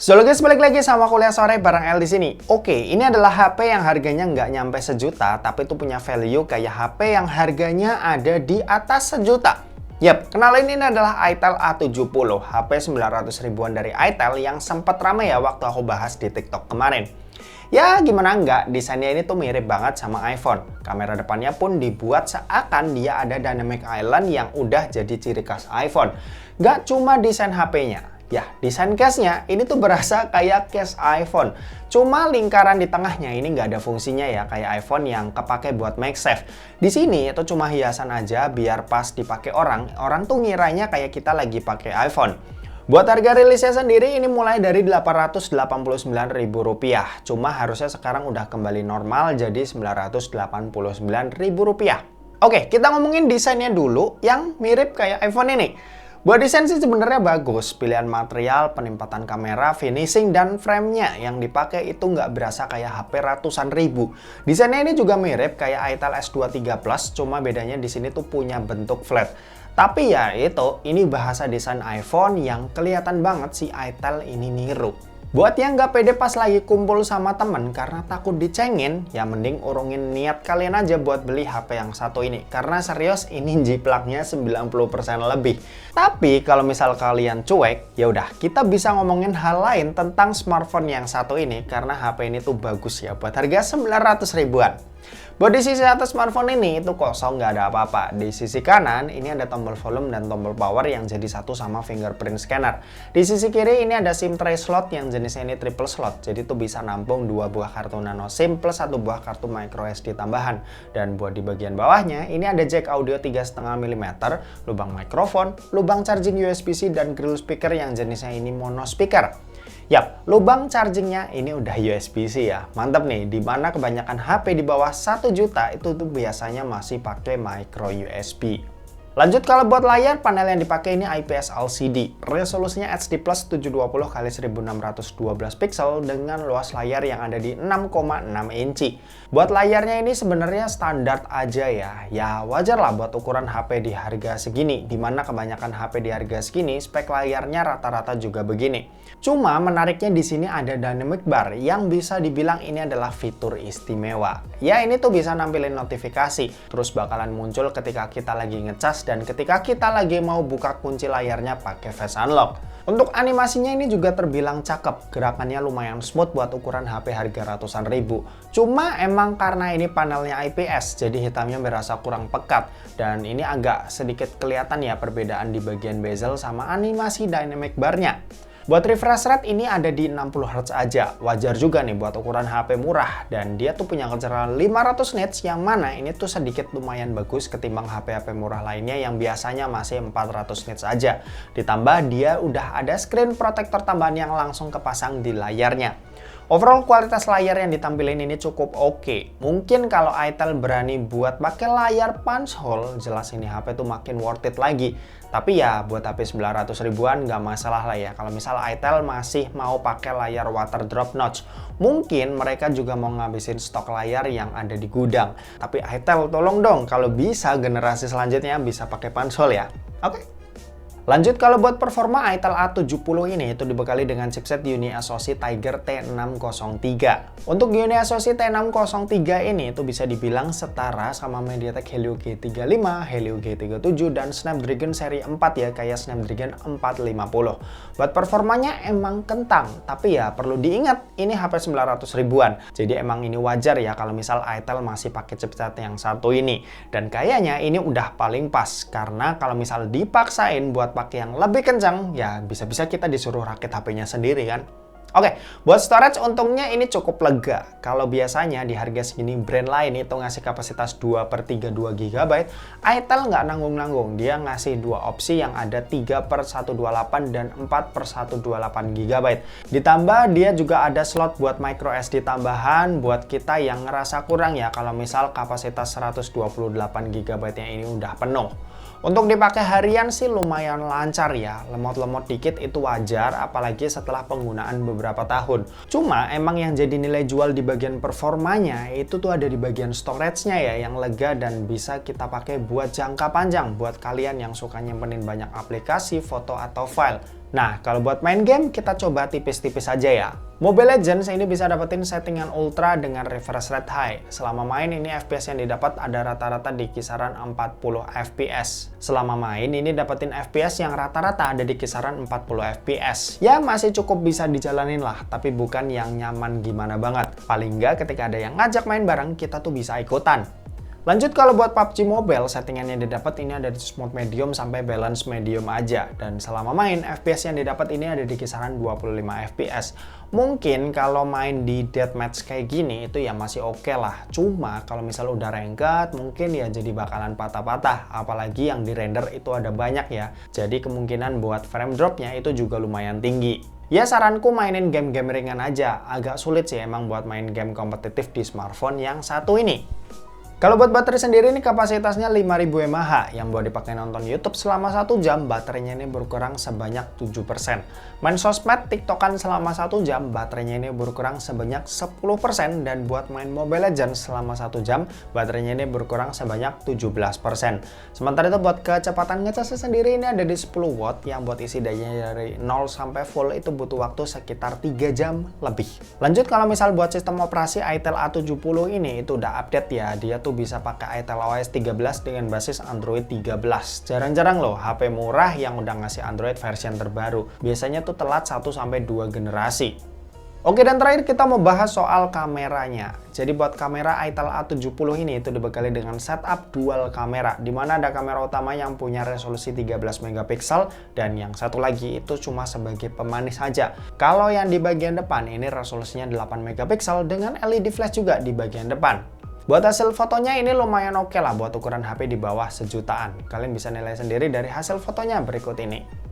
So guys, balik lagi sama kuliah sore bareng El di sini. Oke, ini adalah HP yang harganya nggak nyampe sejuta, tapi itu punya value kayak HP yang harganya ada di atas sejuta. Yap, kenalin ini adalah itel A70, HP 900 ribuan dari itel yang sempat ramai ya waktu aku bahas di TikTok kemarin. Ya gimana enggak, desainnya ini tuh mirip banget sama iPhone. Kamera depannya pun dibuat seakan dia ada dynamic island yang udah jadi ciri khas iPhone. Gak cuma desain HP-nya. Ya, desain case-nya ini tuh berasa kayak case iPhone. Cuma lingkaran di tengahnya ini nggak ada fungsinya ya kayak iPhone yang kepake buat MagSafe. Di sini itu cuma hiasan aja biar pas dipakai orang tuh ngiranya kayak kita lagi pakai iPhone. Buat harga rilisnya sendiri ini mulai dari Rp889.000. Cuma harusnya sekarang udah kembali normal jadi Rp989.000. Oke, kita ngomongin desainnya dulu yang mirip kayak iPhone ini. Buat desain sih sebenarnya bagus, pilihan material, penempatan kamera, finishing, dan frame-nya yang dipakai itu nggak berasa kayak HP ratusan ribu. Desainnya ini juga mirip kayak itel S23 Plus, cuma bedanya di sini tuh punya bentuk flat. Tapi ya itu, ini bahasa desain iPhone yang kelihatan banget si itel ini niru. Buat yang nggak pede pas lagi kumpul sama temen karena takut dicengin, ya mending urungin niat kalian aja buat beli HP yang satu ini. Karena serius ini jiplaknya 90% lebih. Tapi kalau misal kalian cuek, ya udah kita bisa ngomongin hal lain tentang smartphone yang satu ini karena HP ini tuh bagus ya buat harga 900 ribuan. Buat di sisi atas smartphone ini itu kosong, nggak ada apa-apa. Di sisi kanan ini ada tombol volume dan tombol power yang jadi satu sama fingerprint scanner. Di sisi kiri ini ada SIM tray slot yang jenisnya ini triple slot. Jadi tuh bisa nampung 2 buah kartu nano SIM plus 1 buah kartu micro SD tambahan. Dan buat di bagian bawahnya ini ada jack audio 3,5 mm, lubang mikrofon, lubang charging USB-C dan grill speaker yang jenisnya ini mono speaker. Yap, lubang chargingnya ini udah USB-C ya. Mantap nih, dimana kebanyakan HP di bawah 1 juta itu tuh biasanya masih pakai micro USB. Lanjut kalau buat layar, panel yang dipakai ini IPS LCD. Resolusinya HD Plus 720x1612 pixel dengan luas layar yang ada di 6,6 inci. Buat layarnya ini sebenarnya standar aja ya. Ya wajar lah buat ukuran HP di harga segini, dimana kebanyakan HP di harga segini spek layarnya rata-rata juga begini. Cuma menariknya di sini ada dynamic bar yang bisa dibilang ini adalah fitur istimewa. Ya ini tuh bisa nampilin notifikasi, terus bakalan muncul ketika kita lagi ngecas dan ketika kita lagi mau buka kunci layarnya pakai face unlock. Untuk animasinya ini juga terbilang cakep, gerakannya lumayan smooth buat ukuran HP harga ratusan ribu. Cuma emang karena ini panelnya IPS, jadi hitamnya berasa kurang pekat. Dan ini agak sedikit kelihatan ya perbedaan di bagian bezel sama animasi dynamic bar-nya. Buat refresh rate ini ada di 60Hz aja, wajar juga nih buat ukuran HP murah. Dan dia tuh punya kecerdasan 500 nits yang mana ini tuh sedikit lumayan bagus ketimbang HP-HP murah lainnya yang biasanya masih 400 nits aja. Ditambah dia udah ada screen protector tambahan yang langsung kepasang di layarnya. Overall kualitas layar yang ditampilin ini cukup oke. Mungkin kalau itel berani buat pakai layar punch hole, jelas ini HP tuh makin worth it lagi. Tapi ya buat HP 900 ribuan nggak masalah lah ya. Kalau misal itel masih mau pakai layar water drop notch, mungkin mereka juga mau ngabisin stok layar yang ada di gudang. Tapi itel tolong dong kalau bisa generasi selanjutnya bisa pakai punch hole ya. Oke. Lanjut kalau buat performa itel A70 ini itu dibekali dengan chipset UniSoC Tiger T603. Untuk UniSoC T603 ini itu bisa dibilang setara sama MediaTek Helio G35, Helio G37 dan Snapdragon seri 4 ya kayak Snapdragon 450. Buat performanya emang kentang, tapi ya perlu diingat ini HP 900 ribuan. Jadi emang ini wajar ya kalau misal itel masih pakai chipset yang satu ini. Dan kayaknya ini udah paling pas karena kalau misal dipaksain buat pakai yang lebih kencang, ya bisa-bisa kita disuruh rakit HP-nya sendiri kan. Oke, buat storage untungnya ini cukup lega. Kalau biasanya di harga segini brand lain itu ngasih kapasitas 2/32 GB, itel nggak nanggung-nanggung. Dia ngasih dua opsi yang ada 3/128 dan 4/128 GB. Ditambah dia juga ada slot buat micro SD tambahan buat kita yang ngerasa kurang ya kalau misal kapasitas 128 GB-nya ini udah penuh. Untuk dipakai harian sih lumayan lancar ya, lemot-lemot dikit itu wajar apalagi setelah penggunaan beberapa tahun. Cuma emang yang jadi nilai jual di bagian performanya itu tuh ada di bagian storage-nya ya yang lega dan bisa kita pakai buat jangka panjang buat kalian yang suka nyimpenin banyak aplikasi, foto atau file. Nah, kalau buat main game, kita coba tipis-tipis aja ya. Mobile Legends ini bisa dapetin settingan ultra dengan refresh rate high. Selama main ini FPS yang didapat ada rata-rata di kisaran 40 FPS. Selama main ini dapetin FPS yang rata-rata ada di kisaran 40 FPS. Ya masih cukup bisa dijalanin lah, tapi bukan yang nyaman gimana banget. Paling nggak ketika ada yang ngajak main bareng, kita tuh bisa ikutan. Lanjut kalau buat PUBG Mobile, settingan yang didapat ini ada di smooth medium sampai balance medium aja. Dan selama main, FPS yang didapat ini ada di kisaran 25 FPS. Mungkin kalau main di deathmatch kayak gini itu ya masih oke lah. Cuma kalau misal udah ranked, mungkin ya jadi bakalan patah-patah. Apalagi yang di render itu ada banyak ya. Jadi kemungkinan buat frame dropnya itu juga lumayan tinggi. Ya saranku mainin game-game ringan aja. Agak sulit sih emang buat main game kompetitif di smartphone yang satu ini. Kalau buat baterai sendiri ini kapasitasnya 5000 mAh yang buat dipakai nonton YouTube selama 1 jam baterainya ini berkurang sebanyak 7%. Main sosmed TikTokan selama 1 jam baterainya ini berkurang sebanyak 10% dan buat main Mobile Legends selama 1 jam baterainya ini berkurang sebanyak 17%. Sementara itu buat kecepatan ngecasnya sendiri ini ada di 10 watt yang buat isi dayanya dari 0 sampai full itu butuh waktu sekitar 3 jam lebih. Lanjut kalau misal buat sistem operasi Itel A70 ini itu udah update ya, dia tuh bisa pakai Itel OS 13 dengan basis Android 13. Jarang-jarang loh HP murah yang udah ngasih Android versi terbaru. Biasanya tuh telat 1-2 generasi. Oke, dan terakhir kita mau bahas soal kameranya. Jadi buat kamera Itel A70 ini itu dibekali dengan setup dual kamera, dimana ada kamera utama yang punya resolusi 13 megapiksel dan yang satu lagi itu cuma sebagai pemanis saja. Kalau yang di bagian depan ini resolusinya 8 megapiksel dengan LED flash juga di bagian depan. Buat hasil fotonya ini lumayan oke lah buat ukuran HP di bawah sejutaan. Kalian bisa nilai sendiri dari hasil fotonya berikut ini.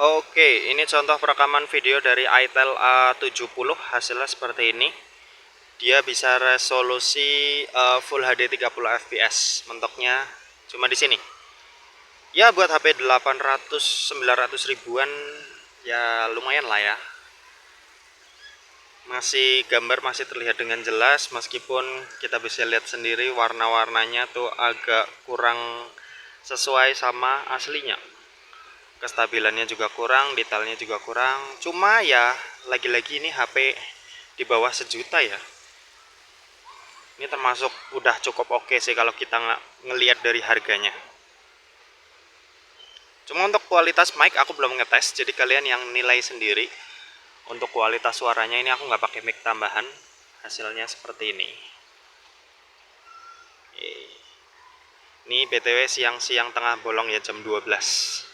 Oke, ini contoh perekaman video dari Itel A70, hasilnya seperti ini. Dia bisa resolusi Full HD 30 fps, mentoknya cuma di sini. Ya buat HP 800-900 ribuan ya lumayan lah ya. Masih gambar masih terlihat dengan jelas, meskipun kita bisa lihat sendiri warna-warnanya tuh agak kurang sesuai sama aslinya. Kestabilannya juga kurang, detailnya juga kurang. Cuma ya lagi-lagi ini HP di bawah sejuta ya. Ini termasuk udah cukup oke sih kalau kita ngelihat dari harganya. Cuma untuk kualitas mic aku belum ngetes, jadi kalian yang nilai sendiri. Untuk kualitas suaranya ini aku nggak pakai mic tambahan. Hasilnya seperti ini. Ini BTW siang-siang tengah bolong ya, jam 12.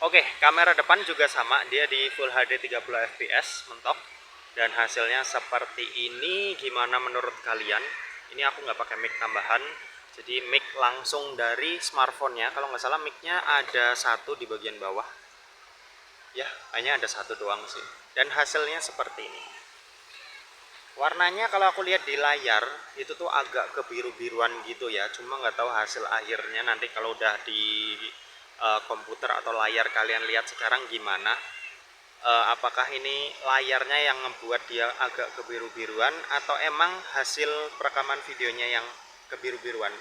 Oke, kamera depan juga sama, dia di Full HD 30 fps mentok dan hasilnya seperti ini. Gimana menurut kalian? Ini aku nggak pakai mic tambahan, jadi mic langsung dari smartphone-nya. Kalau nggak salah mic-nya ada satu di bagian bawah. Ya, hanya ada satu doang sih. Dan hasilnya seperti ini. Warnanya kalau aku lihat di layar itu tuh agak kebiru-biruan gitu ya. Cuma nggak tahu hasil akhirnya nanti kalau udah di komputer atau layar kalian lihat sekarang gimana. Apakah ini layarnya yang membuat dia agak kebiru-biruan atau emang hasil perekaman videonya yang kebiru-biruan.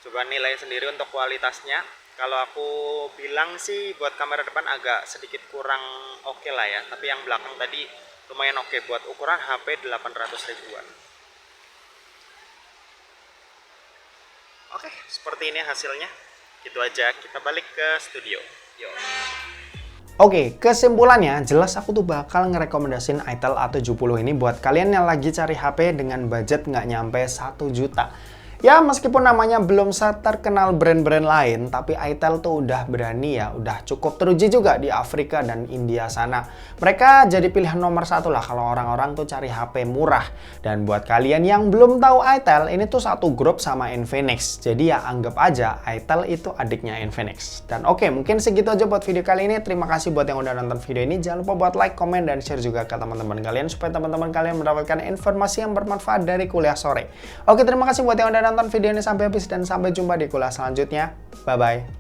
Coba nilai sendiri untuk kualitasnya. Kalau aku bilang sih buat kamera depan agak sedikit kurang oke lah ya, tapi yang belakang tadi lumayan oke buat ukuran HP 800 ribuan. Oke, seperti ini hasilnya. Gitu aja, kita balik ke studio. Yo. Oke, kesimpulannya jelas aku tuh bakal ngerekomendasin Itel A70 ini buat kalian yang lagi cari HP dengan budget nggak nyampe 1 juta. Ya, meskipun namanya belum terkenal brand-brand lain, tapi itel tuh udah berani ya, udah cukup teruji juga di Afrika dan India sana. Mereka jadi pilihan nomor satu lah kalau orang-orang tuh cari HP murah. Dan buat kalian yang belum tahu itel, ini tuh satu grup sama Infinix. Jadi ya anggap aja itel itu adiknya Infinix. Dan oke, mungkin segitu aja buat video kali ini. Terima kasih buat yang udah nonton video ini. Jangan lupa buat like, komen, dan share juga ke teman-teman kalian supaya teman-teman kalian mendapatkan informasi yang bermanfaat dari kuliah sore. Oke, terima kasih buat yang udah nonton video ini sampai habis dan sampai jumpa di kuliah selanjutnya. Bye-bye.